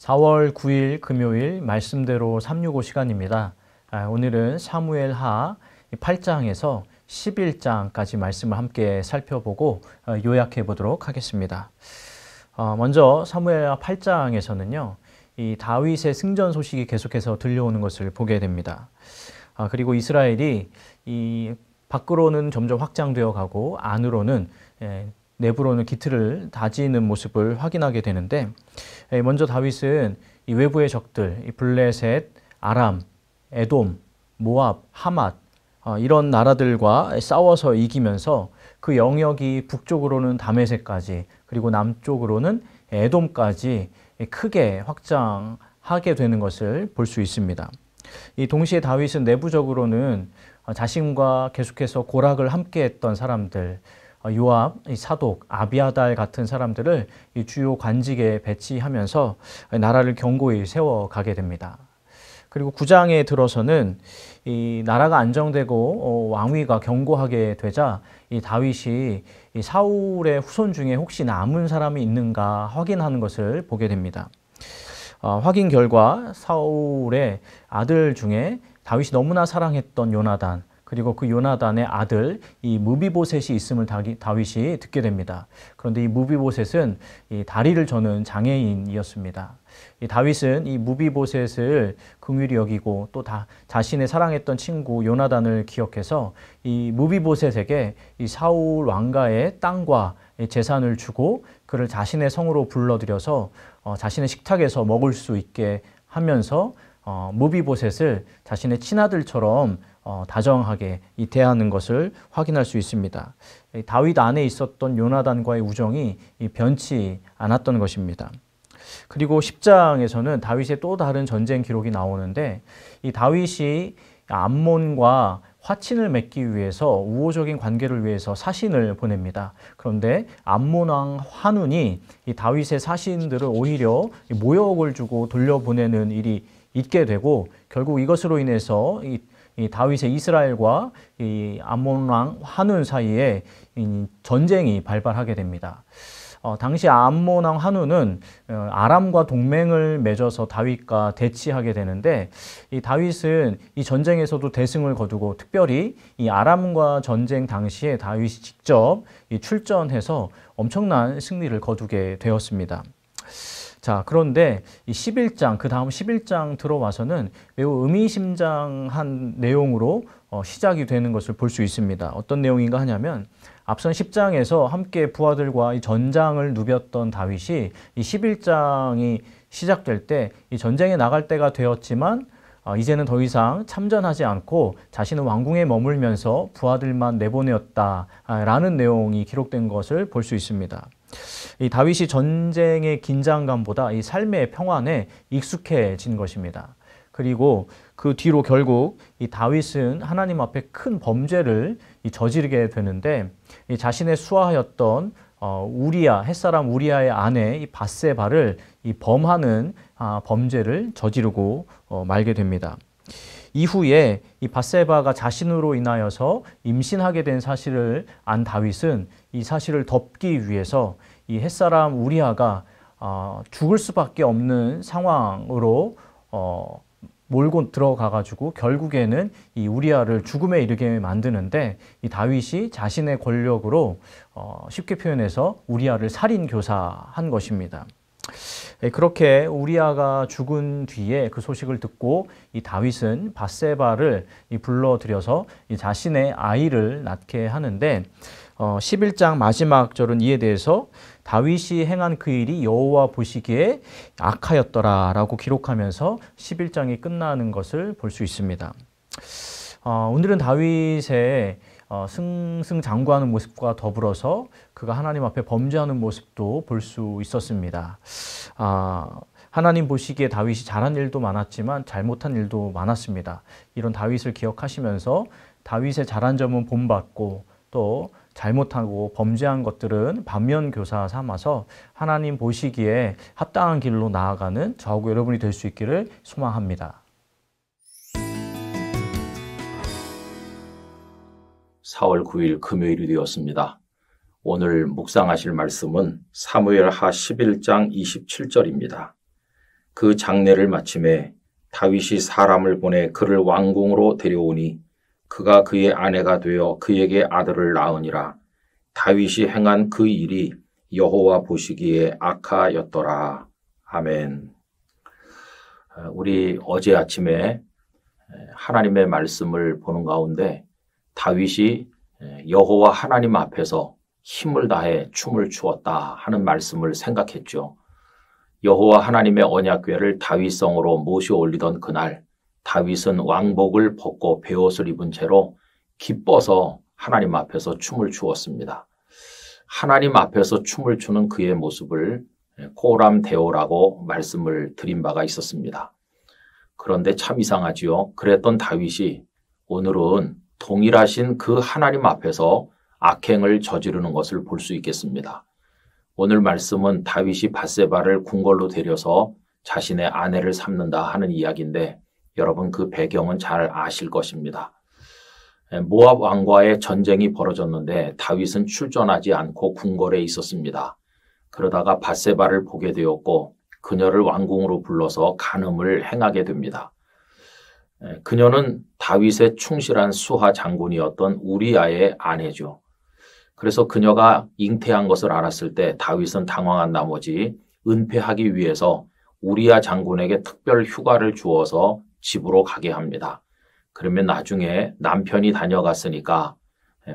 4월 9일 금요일 말씀대로 365 시간입니다. 오늘은 사무엘하 8장에서 11장까지 말씀을 함께 살펴보고 요약해 보도록 하겠습니다. 먼저 사무엘하 8장에서는요, 이 다윗의 승전 소식이 계속해서 들려오는 것을 보게 됩니다. 그리고 이스라엘이 이 밖으로는 점점 확장되어 가고 안으로는 내부로는 기틀을 다지는 모습을 확인하게 되는데, 먼저 다윗은 이 외부의 적들, 이 블레셋, 아람, 에돔, 모압, 하맛 이런 나라들과 싸워서 이기면서 그 영역이 북쪽으로는 다메섹까지 그리고 남쪽으로는 에돔까지 크게 확장하게 되는 것을 볼 수 있습니다. 이 동시에 다윗은 내부적으로는 자신과 계속해서 고락을 함께했던 사람들, 요압, 사독, 아비아달 같은 사람들을 이 주요 관직에 배치하면서 나라를 견고히 세워가게 됩니다. 그리고 9장에 들어서는 이 나라가 안정되고 왕위가 견고하게 되자 이 다윗이 이 사울의 후손 중에 혹시 남은 사람이 있는가 확인하는 것을 보게 됩니다. 확인 결과 사울의 아들 중에 다윗이 너무나 사랑했던 요나단, 그리고 그 요나단의 아들 이 무비보셋이 있음을 다윗이 듣게 됩니다. 그런데 이 무비보셋은 이 다리를 저는 장애인이었습니다. 이 다윗은 이 무비보셋을 긍휼히 여기고 또 자신의 사랑했던 친구 요나단을 기억해서 이 무비보셋에게 이 사울 왕가의 땅과 재산을 주고 그를 자신의 성으로 불러들여서 자신의 식탁에서 먹을 수 있게 하면서 무비보셋을 자신의 친아들처럼 다정하게 대하는 것을 확인할 수 있습니다. 다윗 안에 있었던 요나단과의 우정이 변치 않았던 것입니다. 그리고 10장에서는 다윗의 또 다른 전쟁 기록이 나오는데, 이 다윗이 암몬과 화친을 맺기 위해서 우호적인 관계를 위해서 사신을 보냅니다. 그런데 암몬 왕 한운이 이 다윗의 사신들을 오히려 모욕을 주고 돌려보내는 일이 있게 되고, 결국 이것으로 인해서 이 다윗의 이스라엘과 이 암몬 왕 한운 사이에 전쟁이 발발하게 됩니다. 당시 암몬 왕 한운은 아람과 동맹을 맺어서 다윗과 대치하게 되는데, 이 다윗은 이 전쟁에서도 대승을 거두고 특별히 이 아람과 전쟁 당시에 다윗이 직접 출전해서 엄청난 승리를 거두게 되었습니다. 자, 그런데 이 11장, 그 다음 11장 들어와서는 매우 의미심장한 내용으로 시작이 되는 것을 볼 수 있습니다. 어떤 내용인가 하냐면, 앞선 10장에서 함께 부하들과 이 전장을 누볐던 다윗이 이 11장이 시작될 때 이 전쟁에 나갈 때가 되었지만 이제는 더 이상 참전하지 않고 자신은 왕궁에 머물면서 부하들만 내보내었다라는 내용이 기록된 것을 볼 수 있습니다. 이 다윗이 전쟁의 긴장감보다 이 삶의 평안에 익숙해진 것입니다. 그리고 그 뒤로 결국 이 다윗은 하나님 앞에 큰 범죄를 저지르게 되는데, 이 자신의 수하였던 우리야, 햇사람 우리야의 아내 이 밧세바를 이 범하는 범죄를 저지르고 말게 됩니다. 이후에 이 밧세바가 자신으로 인하여서 임신하게 된 사실을 안 다윗은 이 사실을 덮기 위해서 이 햇사람 우리야가 죽을 수밖에 없는 상황으로 몰고 들어가가지고 결국에는 이 우리야를 죽음에 이르게 만드는데, 이 다윗이 자신의 권력으로 쉽게 표현해서 우리야를 살인 교사한 것입니다. 그렇게 우리야가 죽은 뒤에 그 소식을 듣고 이 다윗은 밧세바를 불러들여서 이 자신의 아이를 낳게 하는데, 11장 마지막 절은 이에 대해서 다윗이 행한 그 일이 여호와 보시기에 악하였더라 라고 기록하면서 11장이 끝나는 것을 볼 수 있습니다. 오늘은 다윗의 승승장구하는 모습과 더불어서 그가 하나님 앞에 범죄하는 모습도 볼 수 있었습니다. 하나님 보시기에 다윗이 잘한 일도 많았지만 잘못한 일도 많았습니다. 이런 다윗을 기억하시면서 다윗의 잘한 점은 본받고 또 잘못하고 범죄한 것들은 반면교사 삼아서 하나님 보시기에 합당한 길로 나아가는 저하고 여러분이 될 수 있기를 소망합니다. 4월 9일 금요일이 되었습니다. 오늘 묵상하실 말씀은 사무엘하 11장 27절입니다. 그 장례를 마침에 다윗이 사람을 보내 그를 왕궁으로 데려오니 그가 그의 아내가 되어 그에게 아들을 낳으니라. 다윗이 행한 그 일이 여호와 보시기에 악하였더라. 아멘. 우리 어제 아침에 하나님의 말씀을 보는 가운데 다윗이 여호와 하나님 앞에서 힘을 다해 춤을 추었다 하는 말씀을 생각했죠. 여호와 하나님의 언약궤를 다윗성으로 모셔 올리던 그날 다윗은 왕복을 벗고 베옷을 입은 채로 기뻐서 하나님 앞에서 춤을 추었습니다. 하나님 앞에서 춤을 추는 그의 모습을 코람데오라고 말씀을 드린 바가 있었습니다. 그런데 참 이상하지요. 그랬던 다윗이 오늘은 동일하신 그 하나님 앞에서 악행을 저지르는 것을 볼 수 있겠습니다. 오늘 말씀은 다윗이 밧세바를 궁궐로 데려서 자신의 아내를 삼는다 하는 이야기인데 여러분 그 배경은 잘 아실 것입니다. 모압 왕과의 전쟁이 벌어졌는데 다윗은 출전하지 않고 궁궐에 있었습니다. 그러다가 밧세바를 보게 되었고 그녀를 왕궁으로 불러서 간음을 행하게 됩니다. 그녀는 다윗의 충실한 수하 장군이었던 우리아의 아내죠. 그래서 그녀가 잉태한 것을 알았을 때 다윗은 당황한 나머지 은폐하기 위해서 우리아 장군에게 특별 휴가를 주어서 집으로 가게 합니다. 그러면 나중에 남편이 다녀갔으니까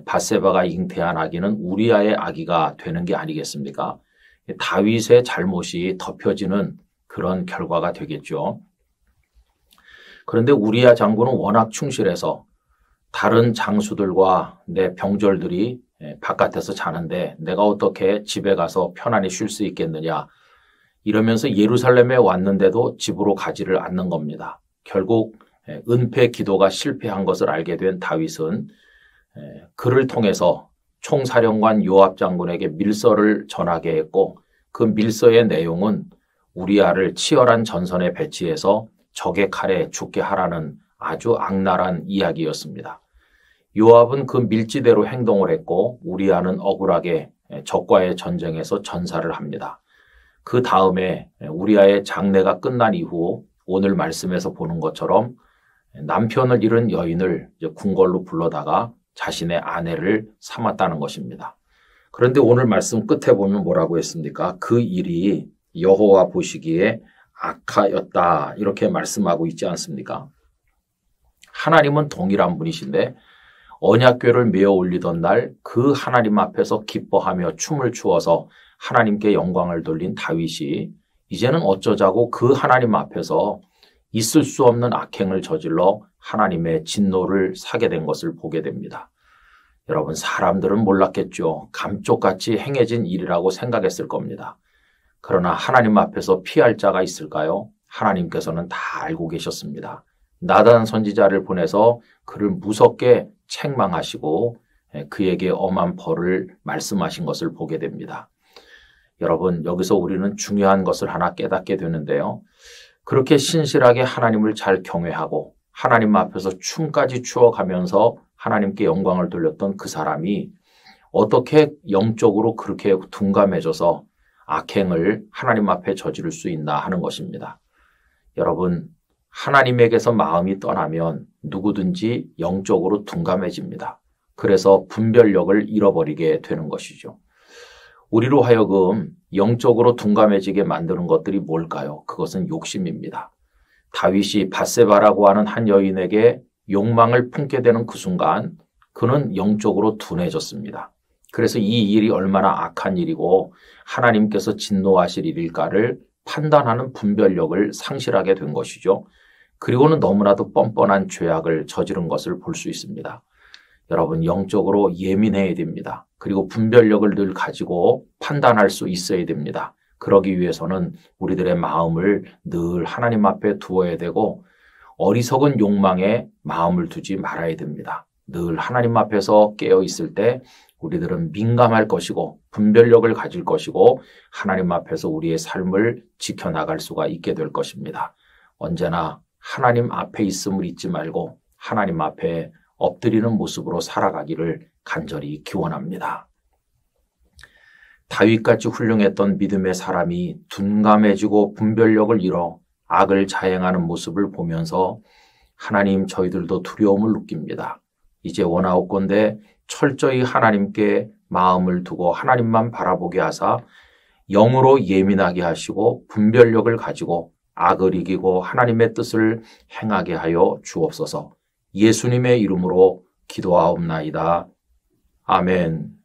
밧세바가 잉태한 아기는 우리아의 아기가 되는 게 아니겠습니까? 다윗의 잘못이 덮여지는 그런 결과가 되겠죠. 그런데 우리아 장군은 워낙 충실해서 다른 장수들과 내 병졸들이 바깥에서 자는데 내가 어떻게 집에 가서 편안히 쉴 수 있겠느냐 이러면서 예루살렘에 왔는데도 집으로 가지를 않는 겁니다. 결국 은폐 기도가 실패한 것을 알게 된 다윗은 그를 통해서 총사령관 요압 장군에게 밀서를 전하게 했고 그 밀서의 내용은 우리아를 치열한 전선에 배치해서 적의 칼에 죽게 하라는 아주 악랄한 이야기였습니다. 요압은 그 밀지대로 행동을 했고 우리아는 억울하게 적과의 전쟁에서 전사를 합니다. 그 다음에 우리아의 장례가 끝난 이후 오늘 말씀에서 보는 것처럼 남편을 잃은 여인을 궁궐로 불러다가 자신의 아내를 삼았다는 것입니다. 그런데 오늘 말씀 끝에 보면 뭐라고 했습니까? 그 일이 여호와 보시기에 악하였다 이렇게 말씀하고 있지 않습니까? 하나님은 동일한 분이신데 언약궤를 메어 올리던 날 그 하나님 앞에서 기뻐하며 춤을 추어서 하나님께 영광을 돌린 다윗이 이제는 어쩌자고 그 하나님 앞에서 있을 수 없는 악행을 저질러 하나님의 진노를 사게 된 것을 보게 됩니다. 여러분 사람들은 몰랐겠죠. 감쪽같이 행해진 일이라고 생각했을 겁니다. 그러나 하나님 앞에서 피할 자가 있을까요? 하나님께서는 다 알고 계셨습니다. 나단 선지자를 보내서 그를 무섭게 책망하시고 그에게 엄한 벌을 말씀하신 것을 보게 됩니다. 여러분 여기서 우리는 중요한 것을 하나 깨닫게 되는데요. 그렇게 신실하게 하나님을 잘 경외하고 하나님 앞에서 춤까지 추어가면서 하나님께 영광을 돌렸던 그 사람이 어떻게 영적으로 그렇게 둔감해져서 악행을 하나님 앞에 저지를 수 있나 하는 것입니다. 여러분 하나님에게서 마음이 떠나면 누구든지 영적으로 둔감해집니다. 그래서 분별력을 잃어버리게 되는 것이죠. 우리로 하여금 영적으로 둔감해지게 만드는 것들이 뭘까요? 그것은 욕심입니다. 다윗이 밧세바라고 하는 한 여인에게 욕망을 품게 되는 그 순간 그는 영적으로 둔해졌습니다. 그래서 이 일이 얼마나 악한 일이고 하나님께서 진노하실 일일까를 판단하는 분별력을 상실하게 된 것이죠. 그리고는 너무나도 뻔뻔한 죄악을 저지른 것을 볼 수 있습니다. 여러분 영적으로 예민해야 됩니다. 그리고 분별력을 늘 가지고 판단할 수 있어야 됩니다. 그러기 위해서는 우리들의 마음을 늘 하나님 앞에 두어야 되고 어리석은 욕망에 마음을 두지 말아야 됩니다. 늘 하나님 앞에서 깨어 있을 때 우리들은 민감할 것이고 분별력을 가질 것이고 하나님 앞에서 우리의 삶을 지켜나갈 수가 있게 될 것입니다. 언제나 하나님 앞에 있음을 잊지 말고 하나님 앞에 엎드리는 모습으로 살아가기를 간절히 기원합니다. 다윗같이 훌륭했던 믿음의 사람이 둔감해지고 분별력을 잃어 악을 자행하는 모습을 보면서 하나님 저희들도 두려움을 느낍니다. 이제 원하옵건대 철저히 하나님께 마음을 두고 하나님만 바라보게 하사 영으로 예민하게 하시고 분별력을 가지고 악을 이기고 하나님의 뜻을 행하게 하여 주옵소서. 예수님의 이름으로 기도하옵나이다. 아멘.